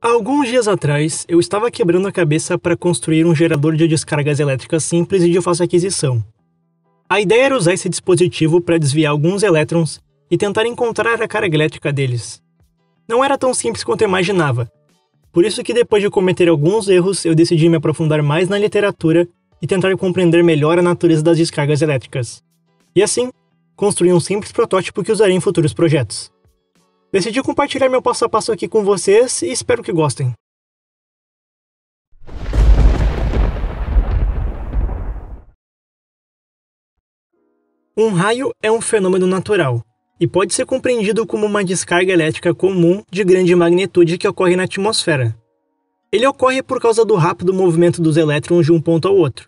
Há alguns dias atrás, eu estava quebrando a cabeça para construir um gerador de descargas elétricas simples e de fácil aquisição. A ideia era usar esse dispositivo para desviar alguns elétrons e tentar encontrar a carga elétrica deles. Não era tão simples quanto eu imaginava. Por isso que depois de cometer alguns erros, eu decidi me aprofundar mais na literatura e tentar compreender melhor a natureza das descargas elétricas. E assim, construí um simples protótipo que usarei em futuros projetos. Decidi compartilhar meu passo a passo aqui com vocês e espero que gostem. Um raio é um fenômeno natural e pode ser compreendido como uma descarga elétrica comum de grande magnitude que ocorre na atmosfera. Ele ocorre por causa do rápido movimento dos elétrons de um ponto ao outro.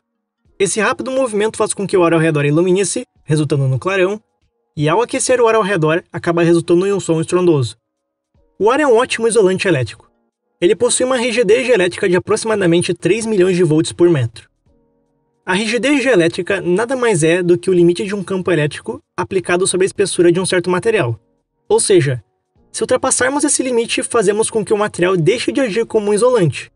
Esse rápido movimento faz com que o ar ao redor ilumine-se, resultando no clarão, e ao aquecer o ar ao redor, acaba resultando em um som estrondoso. O ar é um ótimo isolante elétrico. Ele possui uma rigidez elétrica de aproximadamente 3 milhões de volts por metro. A rigidez elétrica nada mais é do que o limite de um campo elétrico aplicado sobre a espessura de um certo material. Ou seja, se ultrapassarmos esse limite, fazemos com que o material deixe de agir como um isolante.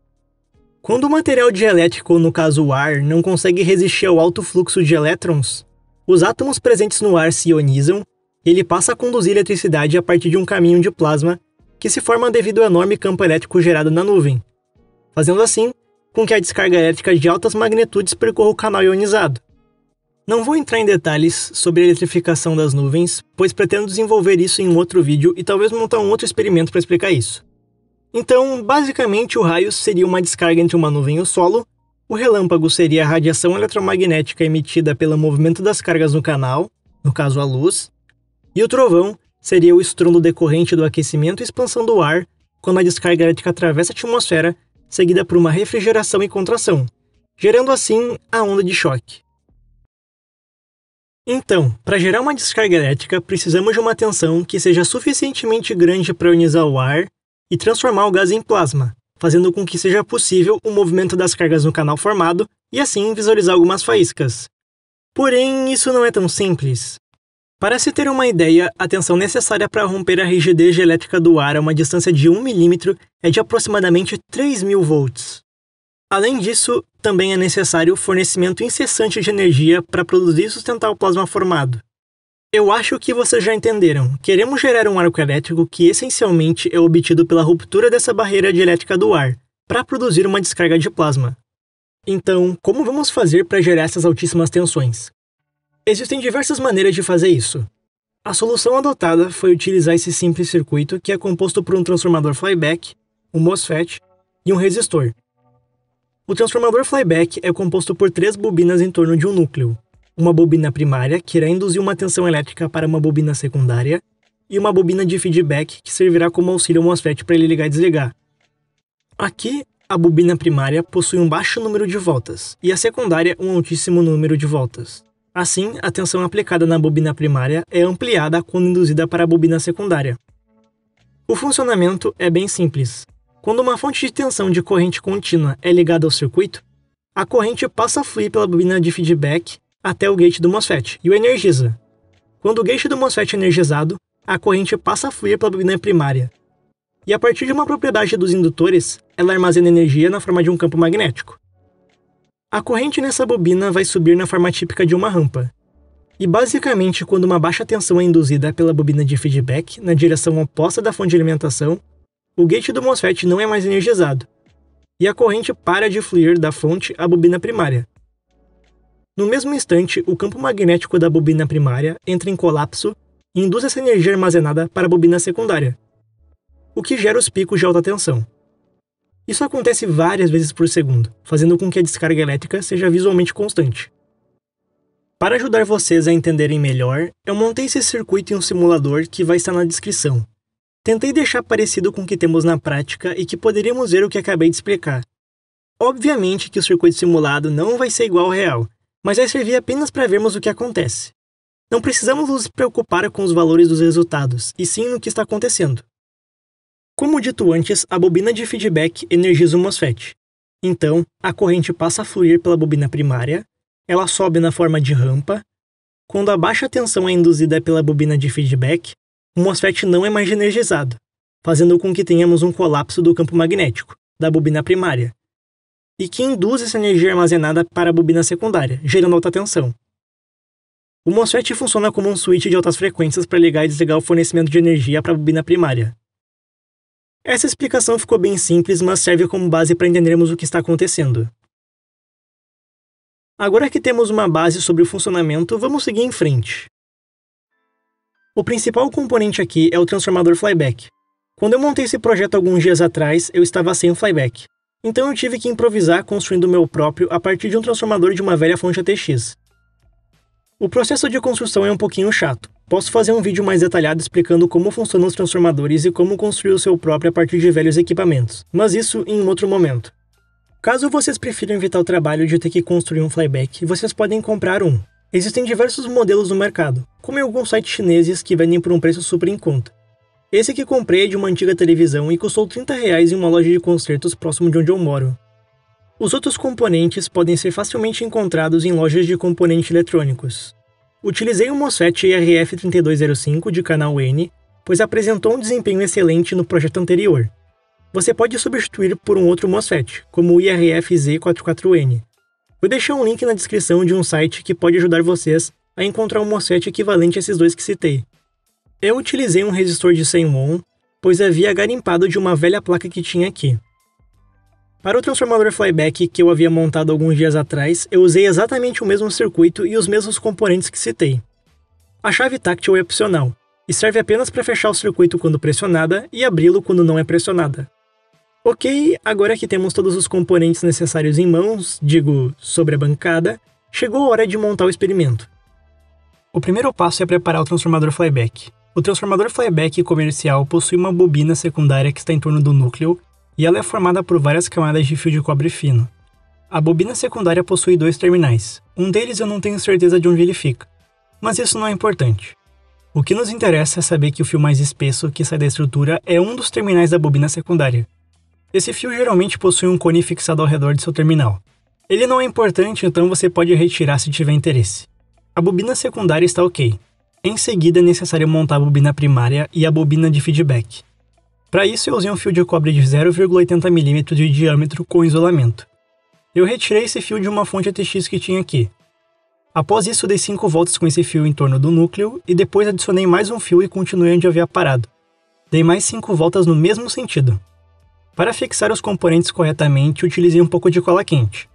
Quando o material dielétrico, no caso o ar, não consegue resistir ao alto fluxo de elétrons, os átomos presentes no ar se ionizam e ele passa a conduzir eletricidade a partir de um caminho de plasma que se forma devido ao enorme campo elétrico gerado na nuvem, fazendo assim com que a descarga elétrica de altas magnitudes percorra o canal ionizado. Não vou entrar em detalhes sobre a eletrificação das nuvens, pois pretendo desenvolver isso em um outro vídeo e talvez montar um outro experimento para explicar isso. Então, basicamente, o raio seria uma descarga entre uma nuvem e o solo, o relâmpago seria a radiação eletromagnética emitida pelo movimento das cargas no canal, no caso a luz, e o trovão seria o estrondo decorrente do aquecimento e expansão do ar quando a descarga elétrica atravessa a atmosfera, seguida por uma refrigeração e contração, gerando assim a onda de choque. Então, para gerar uma descarga elétrica, precisamos de uma tensão que seja suficientemente grande para ionizar o ar e transformar o gás em plasma, fazendo com que seja possível o movimento das cargas no canal formado e assim visualizar algumas faíscas. Porém, isso não é tão simples. Para se ter uma ideia, a tensão necessária para romper a rigidez elétrica do ar a uma distância de 1 milímetro é de aproximadamente 3.000 volts. Além disso, também é necessário o fornecimento incessante de energia para produzir e sustentar o plasma formado. Eu acho que vocês já entenderam. Queremos gerar um arco elétrico que essencialmente é obtido pela ruptura dessa barreira dielétrica do ar, para produzir uma descarga de plasma. Então, como vamos fazer para gerar essas altíssimas tensões? Existem diversas maneiras de fazer isso. A solução adotada foi utilizar esse simples circuito que é composto por um transformador flyback, um MOSFET e um resistor. O transformador flyback é composto por 3 bobinas em torno de um núcleo. Uma bobina primária, que irá induzir uma tensão elétrica para uma bobina secundária, e uma bobina de feedback, que servirá como auxílio ao MOSFET para ele ligar e desligar. Aqui, a bobina primária possui um baixo número de voltas, e a secundária um altíssimo número de voltas. Assim, a tensão aplicada na bobina primária é ampliada quando induzida para a bobina secundária. O funcionamento é bem simples. Quando uma fonte de tensão de corrente contínua é ligada ao circuito, a corrente passa a fluir pela bobina de feedback até o gate do MOSFET e o energiza. Quando o gate do MOSFET é energizado, a corrente passa a fluir pela bobina primária. E a partir de uma propriedade dos indutores, ela armazena energia na forma de um campo magnético. A corrente nessa bobina vai subir na forma típica de uma rampa. E basicamente, quando uma baixa tensão é induzida pela bobina de feedback na direção oposta da fonte de alimentação, o gate do MOSFET não é mais energizado, e a corrente para de fluir da fonte à bobina primária. No mesmo instante, o campo magnético da bobina primária entra em colapso e induz essa energia armazenada para a bobina secundária, o que gera os picos de alta tensão. Isso acontece várias vezes por segundo, fazendo com que a descarga elétrica seja visualmente constante. Para ajudar vocês a entenderem melhor, eu montei esse circuito em um simulador que vai estar na descrição. Tentei deixar parecido com o que temos na prática e que poderíamos ver o que acabei de explicar. Obviamente que o circuito simulado não vai ser igual ao real, mas vai servir apenas para vermos o que acontece. Não precisamos nos preocupar com os valores dos resultados, e sim no que está acontecendo. Como dito antes, a bobina de feedback energiza o MOSFET. Então, a corrente passa a fluir pela bobina primária, ela sobe na forma de rampa. Quando a baixa tensão é induzida pela bobina de feedback, o MOSFET não é mais energizado. fazendo com que tenhamos um colapso do campo magnético, da bobina primária, e que induz essa energia armazenada para a bobina secundária, gerando alta tensão. O MOSFET funciona como um switch de altas frequências para ligar e desligar o fornecimento de energia para a bobina primária. Essa explicação ficou bem simples, mas serve como base para entendermos o que está acontecendo. Agora que temos uma base sobre o funcionamento, vamos seguir em frente. O principal componente aqui é o transformador flyback. Quando eu montei esse projeto alguns dias atrás, eu estava sem o flyback. Então eu tive que improvisar construindo o meu próprio a partir de um transformador de uma velha fonte ATX. O processo de construção é um pouquinho chato. Posso fazer um vídeo mais detalhado explicando como funcionam os transformadores e como construir o seu próprio a partir de velhos equipamentos, mas isso em um outro momento. Caso vocês prefiram evitar o trabalho de ter que construir um flyback, vocês podem comprar um. Existem diversos modelos no mercado, como em alguns sites chineses que vendem por um preço super em conta. Esse que comprei é de uma antiga televisão e custou R$30 em uma loja de concertos próximo de onde eu moro. Os outros componentes podem ser facilmente encontrados em lojas de componentes eletrônicos. Utilizei o MOSFET IRF3205 de canal N, pois apresentou um desempenho excelente no projeto anterior. Você pode substituir por um outro MOSFET, como o IRF-Z44N. Vou deixar um link na descrição de um site que pode ajudar vocês a encontrar um MOSFET equivalente a esses dois que citei. Eu utilizei um resistor de 100 ohm, pois havia garimpado de uma velha placa que tinha aqui. Para o transformador flyback que eu havia montado alguns dias atrás, eu usei exatamente o mesmo circuito e os mesmos componentes que citei. A chave táctil é opcional, e serve apenas para fechar o circuito quando pressionada e abri-lo quando não é pressionada. Ok, agora que temos todos os componentes necessários em mãos, sobre a bancada, chegou a hora de montar o experimento. O primeiro passo é preparar o transformador flyback. O transformador flyback comercial possui uma bobina secundária que está em torno do núcleo, e ela é formada por várias camadas de fio de cobre fino. A bobina secundária possui dois terminais. Um deles eu não tenho certeza de onde ele fica, mas isso não é importante. O que nos interessa é saber que o fio mais espesso que sai da estrutura é um dos terminais da bobina secundária. Esse fio geralmente possui um cone fixado ao redor de seu terminal. Ele não é importante, então você pode retirar se tiver interesse. A bobina secundária está ok. Em seguida é necessário montar a bobina primária e a bobina de feedback. Para isso eu usei um fio de cobre de 0,80 mm de diâmetro com isolamento. Eu retirei esse fio de uma fonte ATX que tinha aqui. Após isso dei 5 voltas com esse fio em torno do núcleo e depois adicionei mais um fio e continuei onde havia parado. Dei mais 5 voltas no mesmo sentido. Para fixar os componentes corretamente, utilizei um pouco de cola quente.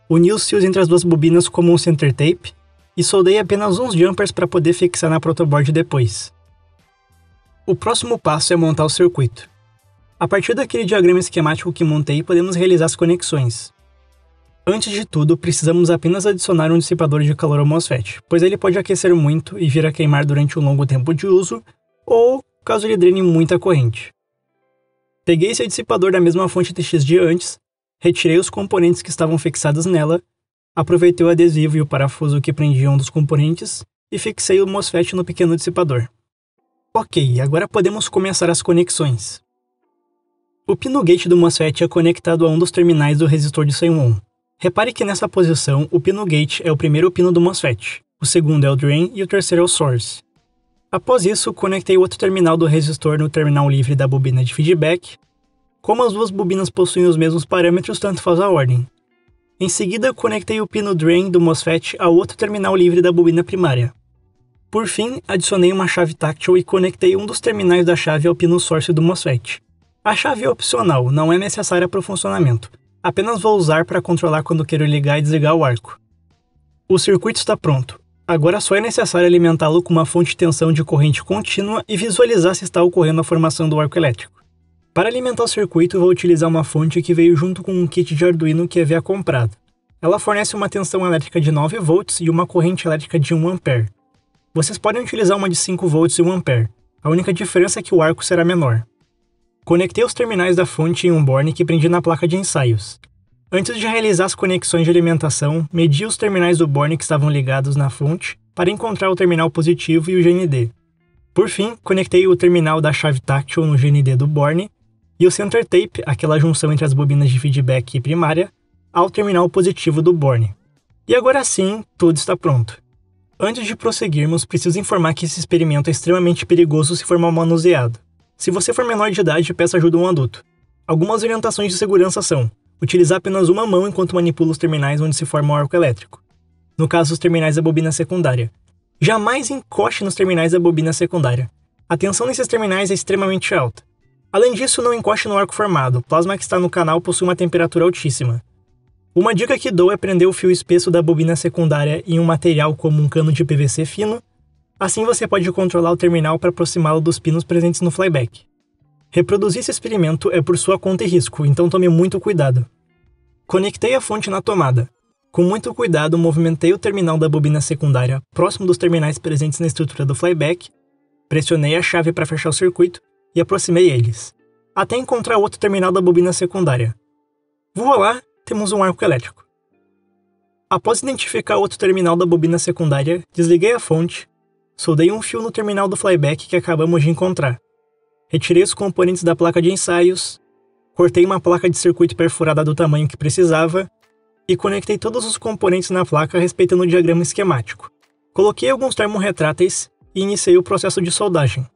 Uni os fios entre as duas bobinas como um center tape e soldei apenas uns jumpers para poder fixar na protoboard depois. O próximo passo é montar o circuito. A partir daquele diagrama esquemático que montei, podemos realizar as conexões. Antes de tudo, precisamos apenas adicionar um dissipador de calor ao MOSFET, pois ele pode aquecer muito e vir a queimar durante um longo tempo de uso, ou caso ele drene muita corrente. Peguei esse dissipador da mesma fonte ATX de antes, retirei os componentes que estavam fixados nela, aproveitei o adesivo e o parafuso que prendiam um dos componentes e fixei o MOSFET no pequeno dissipador. Ok, agora podemos começar as conexões. O pino gate do MOSFET é conectado a um dos terminais do resistor de 100 ohm. Repare que nessa posição, o pino gate é o primeiro pino do MOSFET, o segundo é o drain e o terceiro é o source. Após isso, conectei o outro terminal do resistor no terminal livre da bobina de feedback. Como as duas bobinas possuem os mesmos parâmetros, tanto faz a ordem. Em seguida, conectei o pino drain do MOSFET ao outro terminal livre da bobina primária. Por fim, adicionei uma chave táctil e conectei um dos terminais da chave ao pino source do MOSFET. A chave é opcional, não é necessária para o funcionamento. Apenas vou usar para controlar quando quero ligar e desligar o arco. O circuito está pronto. Agora só é necessário alimentá-lo com uma fonte de tensão de corrente contínua e visualizar se está ocorrendo a formação do arco elétrico. Para alimentar o circuito, vou utilizar uma fonte que veio junto com um kit de Arduino que havia comprado. Ela fornece uma tensão elétrica de 9 volts e uma corrente elétrica de 1 ampere. Vocês podem utilizar uma de 5 volts e 1 ampere. A única diferença é que o arco será menor. Conectei os terminais da fonte em um borne que prendi na placa de ensaios. Antes de realizar as conexões de alimentação, medi os terminais do borne que estavam ligados na fonte para encontrar o terminal positivo e o GND. Por fim, conectei o terminal da chave táctil no GND do borne e o center tape, aquela junção entre as bobinas de feedback e primária, ao terminal positivo do borne. E agora sim, tudo está pronto. Antes de prosseguirmos, preciso informar que esse experimento é extremamente perigoso se for mal manuseado. Se você for menor de idade, peça ajuda a um adulto. Algumas orientações de segurança são: utilizar apenas uma mão enquanto manipula os terminais onde se forma o arco elétrico. No caso, os terminais da bobina secundária. Jamais encoste nos terminais da bobina secundária. A tensão nesses terminais é extremamente alta. Além disso, não encoste no arco formado. O plasma que está no canal possui uma temperatura altíssima. Uma dica que dou é prender o fio espesso da bobina secundária em um material como um cano de PVC fino. Assim você pode controlar o terminal para aproximá-lo dos pinos presentes no flyback. Reproduzir esse experimento é por sua conta e risco, então tome muito cuidado. Conectei a fonte na tomada. Com muito cuidado, movimentei o terminal da bobina secundária próximo dos terminais presentes na estrutura do flyback, pressionei a chave para fechar o circuito e aproximei eles, até encontrar outro terminal da bobina secundária. Voilá, temos um arco elétrico. Após identificar outro terminal da bobina secundária, desliguei a fonte, soldei um fio no terminal do flyback que acabamos de encontrar. Retirei os componentes da placa de ensaios, cortei uma placa de circuito perfurada do tamanho que precisava e conectei todos os componentes na placa respeitando o diagrama esquemático. Coloquei alguns termorretráteis e iniciei o processo de soldagem.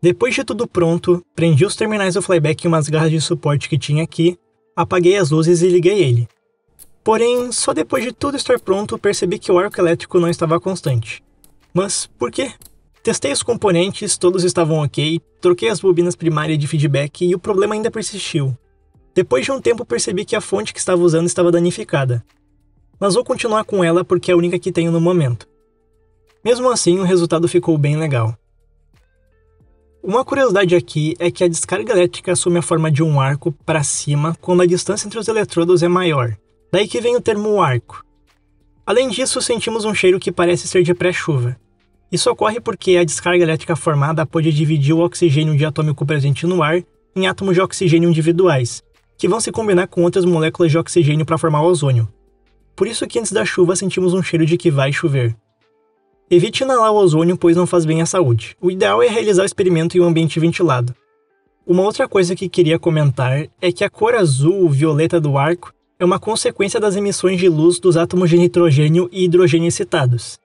Depois de tudo pronto, prendi os terminais do flyback em umas garras de suporte que tinha aqui, apaguei as luzes e liguei ele. Porém, só depois de tudo estar pronto, percebi que o arco elétrico não estava constante. Mas por quê? Testei os componentes, todos estavam ok, troquei as bobinas primárias de feedback e o problema ainda persistiu. Depois de um tempo percebi que a fonte que estava usando estava danificada. Mas vou continuar com ela porque é a única que tenho no momento. Mesmo assim, o resultado ficou bem legal. Uma curiosidade aqui é que a descarga elétrica assume a forma de um arco para cima quando a distância entre os eletrodos é maior. Daí que vem o termo arco. Além disso, sentimos um cheiro que parece ser de pré-chuva. Isso ocorre porque a descarga elétrica formada pode dividir o oxigênio diatômico presente no ar em átomos de oxigênio individuais, que vão se combinar com outras moléculas de oxigênio para formar o ozônio. Por isso que antes da chuva sentimos um cheiro de que vai chover. Evite inalar o ozônio, pois não faz bem à saúde. O ideal é realizar o experimento em um ambiente ventilado. Uma outra coisa que queria comentar é que a cor azul violeta do arco é uma consequência das emissões de luz dos átomos de nitrogênio e hidrogênio excitados.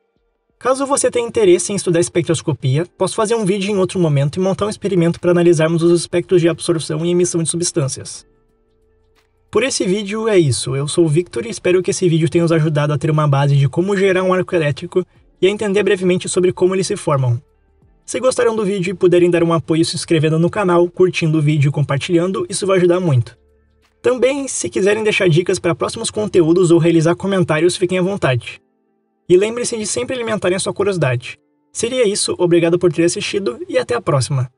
Caso você tenha interesse em estudar espectroscopia, posso fazer um vídeo em outro momento e montar um experimento para analisarmos os espectros de absorção e emissão de substâncias. Por esse vídeo é isso, eu sou o Victor e espero que esse vídeo tenha nos ajudado a ter uma base de como gerar um arco elétrico e a entender brevemente sobre como eles se formam. Se gostaram do vídeo e puderem dar um apoio se inscrevendo no canal, curtindo o vídeo e compartilhando, isso vai ajudar muito. Também, se quiserem deixar dicas para próximos conteúdos ou realizar comentários, fiquem à vontade. E lembre-se de sempre alimentarem a sua curiosidade. Seria isso, obrigado por ter assistido e até a próxima.